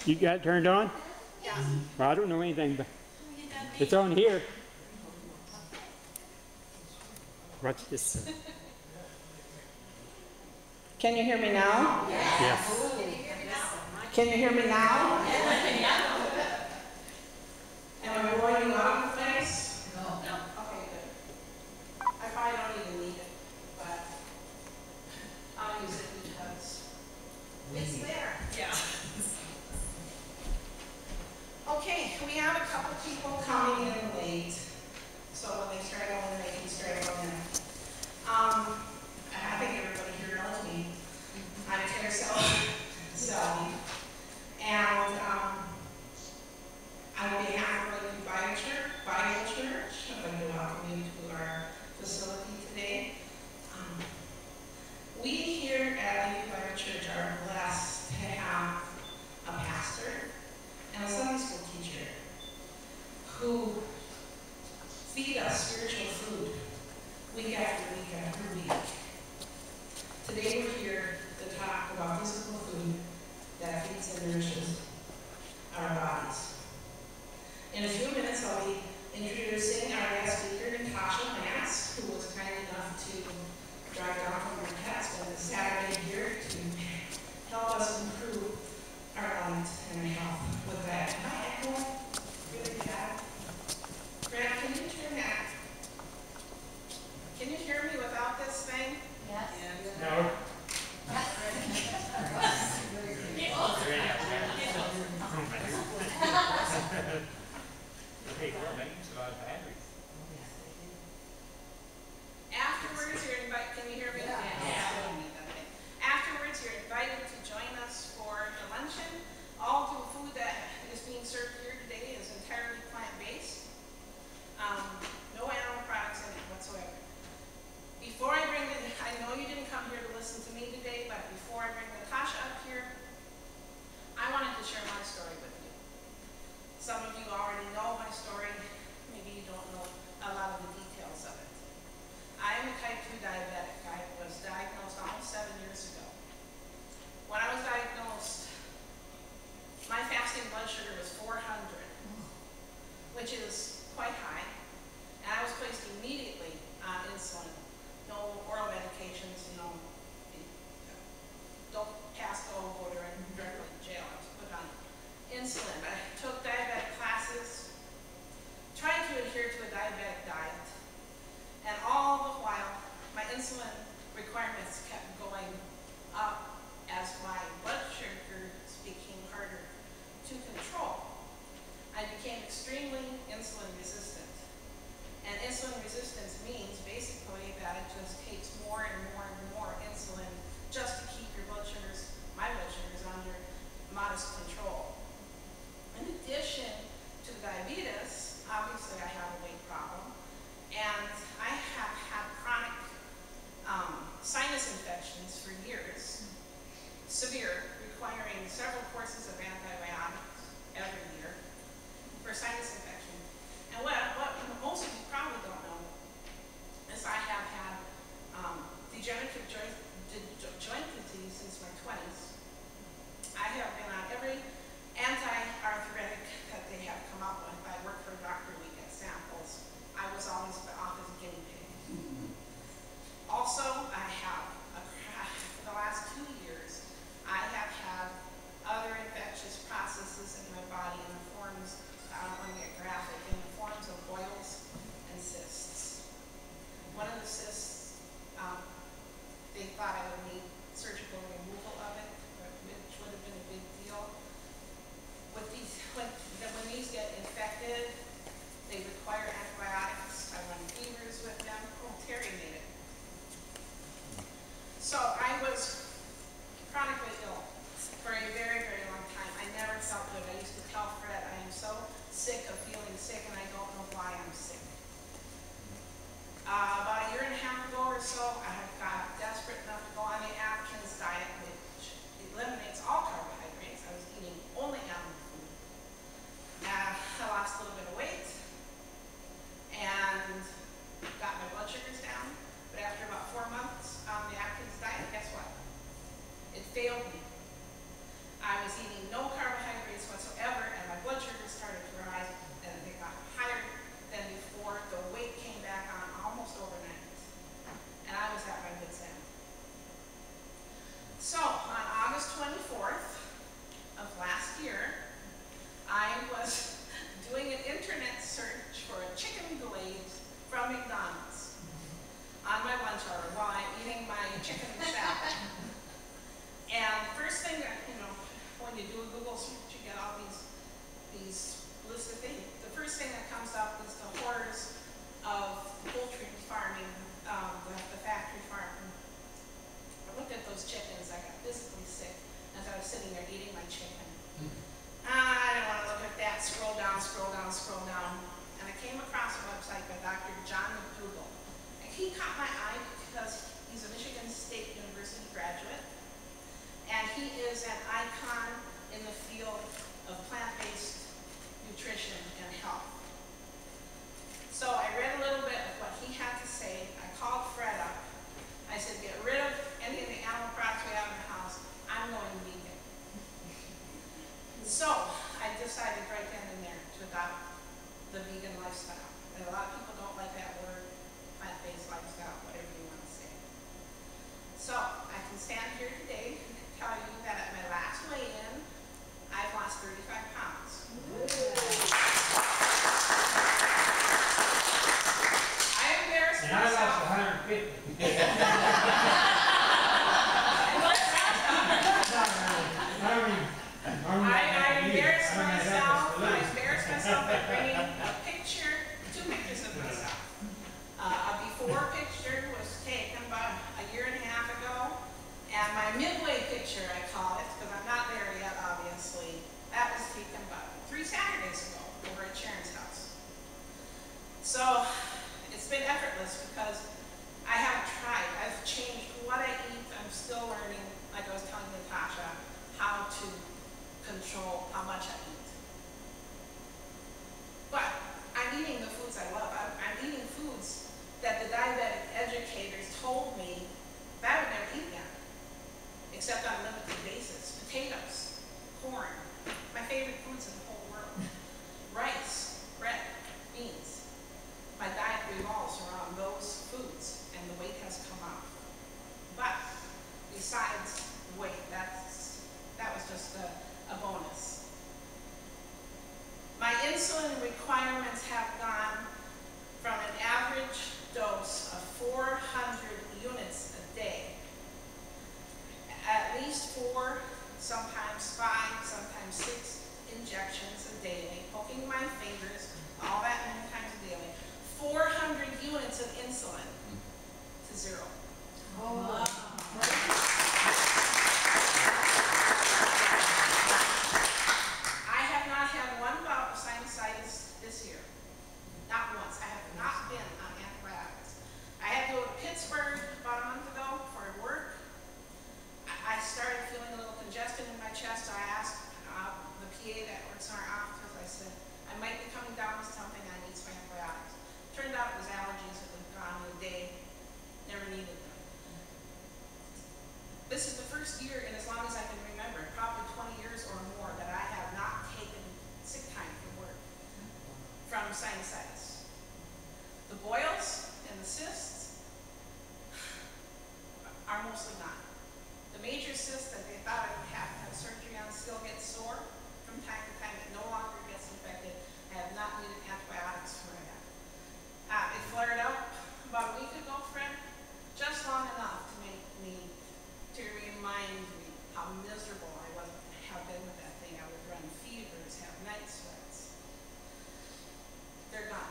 You got it turned on? Yeah. Well, I don't know anything, but it's on here. Watch this. Can you hear me now? Yes. Can you hear me now? Am I blowing you out of the place? No. Okay, good. I probably don't even need it, but I'll use it because it's there. Yeah. Okay, we have a couple people coming in late, so when they start going, they can start going in. I think everybody here knows me. I'm TerriLee, and on behalf of Lakeview Bible Church, I'd like to welcome you to our facility today. We here at Lakeview Bible Church are blessed to have a pastor and a Sunday school teacher who feed us spiritual food week after week after week. Today we're here to talk about physical food that feeds and nourishes our bodies. In a few minutes I'll be introducing our guest speaker, Natasha Lantz, who was kind enough to drive down from her pet, spend the Saturday here to help us improve our lives and our health. With that, am I echoing really bad? Grant, can you turn that? Can you hear me without this thing? Yes. No. Google search, you get all these lists of things. The first thing that comes up is the horrors of poultry farming, the factory farm. I looked at those chickens, I got physically sick as I was sitting there eating my chicken. I didn't want to look at that. Scroll down, and I came across a website by Dr. John McDougall. And he caught my eye because he's a Michigan State University graduate, and he is an icon in the field of plant-based nutrition and health. So I read a little bit of what he had to say. I called Fred up. I said, get rid of any of the animal products we have in the house. I'm going vegan. So I decided right then and there to adopt the vegan lifestyle. And a lot of people don't like that word, plant-based lifestyle, whatever you want to say. So I can stand here today and tell you that at my last weigh-in, I've lost 35 pounds. I embarrassed myself. And I lost 150. I embarrassed myself by bringing a picture, 2 pictures of myself. A before picture was taken about a year and a half ago, and my midway picture, I call it, because I'm not there yet, obviously, that was taken about 3 Saturdays ago over at Sharon's house. So it's been effortless because I haven't tried. I've changed what I eat. I'm still learning, like I was telling Natasha, how to control how much I eat. But I'm eating the foods I love. I'm eating foods that the diabetic educators told me that I would never eat again, except on a limited basis. Potatoes, corn, my favorite foods in the whole world. Rice, bread, beans. My diet revolves around those foods, and the weight has come off. But besides weight, that was just a bonus. My insulin requirements have gone from an average dose of 400 units a day, at least 4, sometimes 5, sometimes 6 injections a day, poking my fingers, all that many times a day. 400 units of insulin to 0. Oh. I have not had one bout of sinusitis this year. Not once. I have not been on antibiotics. I had to go to Pittsburgh about a month ago for work. I started feeling a little congestion in my chest, so I asked the PA that works in our office, I said, I might be coming down with something, I need some antibiotics. Turned out it was allergies that was gone in a day, never needed them. This is the first year in as long as I can remember, probably 20 years or more, that I have not taken sick time from work from sinusitis. The boils and the cysts are mostly gone. The major cyst that they thought I would have to have surgery on still gets sore from time to time. It no longer gets infected. I have not needed antibiotics for that. It flared up about a week ago, Fred, just long enough to make me, to remind me how miserable I was, have been with that thing. I would run fevers, have night sweats. They're gone.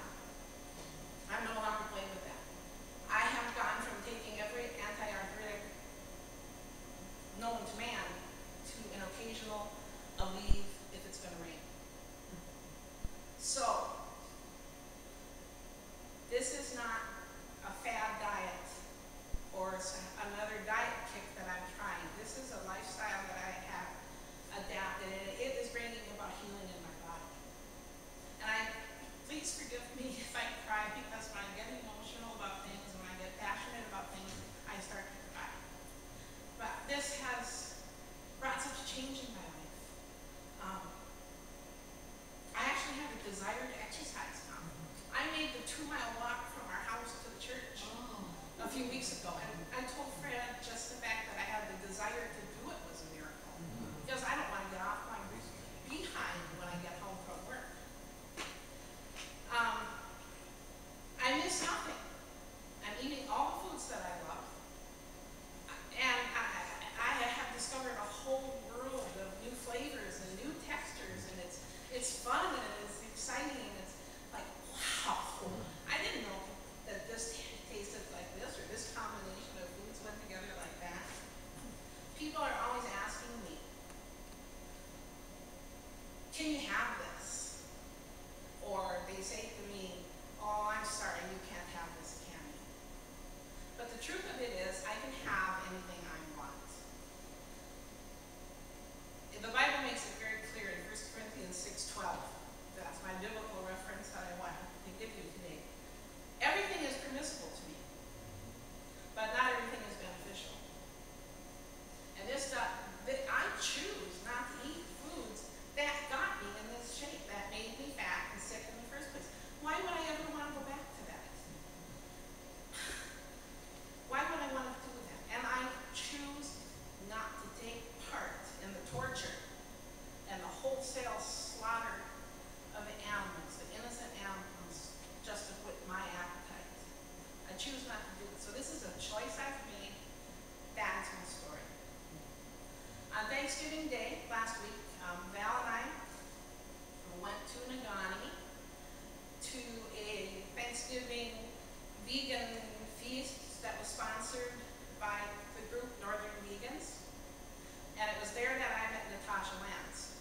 can you have this? Or they say to me, oh, I'm sorry, you can't have this, can you? But the truth of it is, I can have anything I want. The Bible makes it very clear in 1 Corinthians 6:12. That's my biblical reference that I want to give you today. Everything is permissible to me, but not everything is beneficial. And I choose not to eat foods that got me in this shape, that made me fat and sick in the first place. Why would I ever want to go back to that? Why would I want to do that? And I choose not to take part in the torture and the wholesale slaughter of the animals, the innocent animals, just to put my appetite. I choose not to do it. So this is a choice I've made. That is my story. On Thanksgiving Day last week, Val and I went to Nagani to a Thanksgiving vegan feast that was sponsored by the group Northern Vegans. And it was there that I met Natasha Lantz.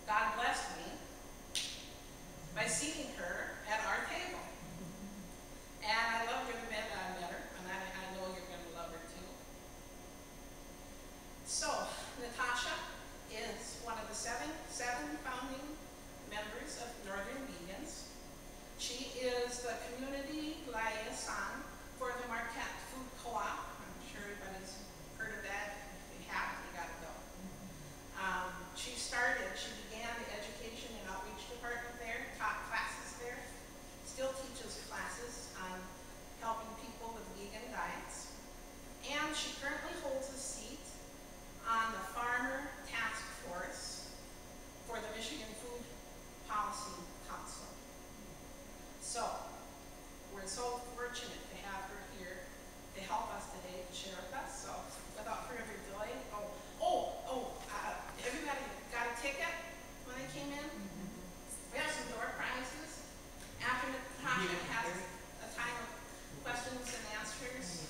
God blessed me by seating her at our table. And I loved her the minute I met her, and I know you're going to love her too. So, Natasha is one of the seven founding members of Northern Vegans. She is the community liaison for the Marquette Food Co-op. I'm sure everybody's heard of that. If you haven't, you got to go. She began the education and outreach department there, taught classes there, still teaches classes on helping people with vegan diets. And she currently holds a seat on the Farmer Task Force for the Michigan Food Policy Council. So, we're so fortunate to have her here to help us today, to share with us. So, without further delay, everybody got a ticket when they came in? We have some door prizes. After Natasha has a time of questions and answers,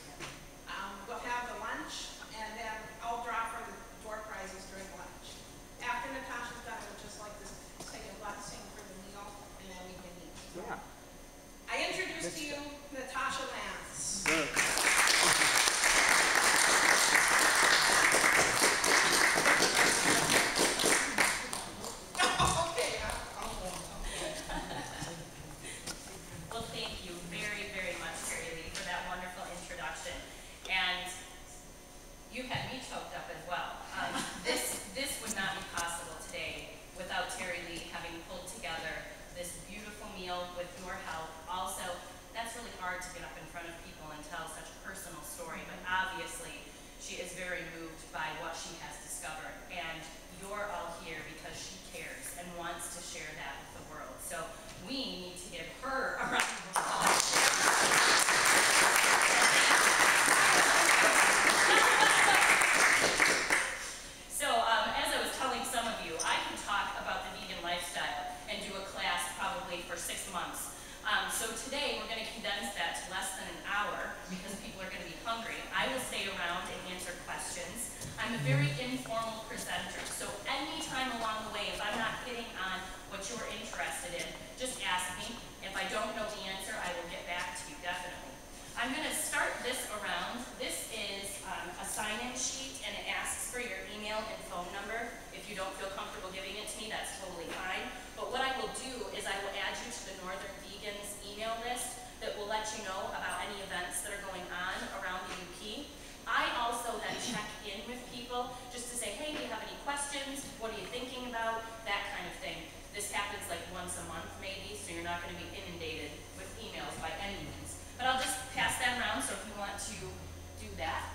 we'll have the lunch, and then I'll draw for the door prizes during lunch. After Natasha's done, we'll just like to say a blessing for the meal, and then we can eat. Yeah. I introduce to you Natasha Lantz. Good. Well, thank you very, very much, TerriLee, for that wonderful introduction. And you had me choked up as well. This would not be possible today without TerriLee having pulled together this beautiful meal with your help. Also, that's really hard to get up in front of people and tell such a personal story, but obviously she is very moved by what she has discovered. And you're all here because she cares and wants to share that with the world. So we need to give her a round of applause. So as I was telling some of you, I can talk about the vegan lifestyle and do a class probably for 6 months. So today we're going to condense that to less than an hour because people are going to be hungry. I will stay around and answer questions. I'm a very informal presenter, so anytime along the way, if I'm not hitting on what you're interested in, just ask me. If I don't know the answer, I will get back to you, definitely. I'm going to start this around. This is a sign-in sheet, and it asks for your email and phone number. If you don't feel comfortable giving it to me, that's totally fine. But what I will do is I will add you to the Northern Vegans email list that will let you know about any events that are going on around the UP. I also then check in with people just to say, hey, do you have any questions? What are you thinking about? That kind of thing. This happens like once a month maybe, so you're not going to be inundated with emails by any means. But I'll just pass that around, so if you want to do that.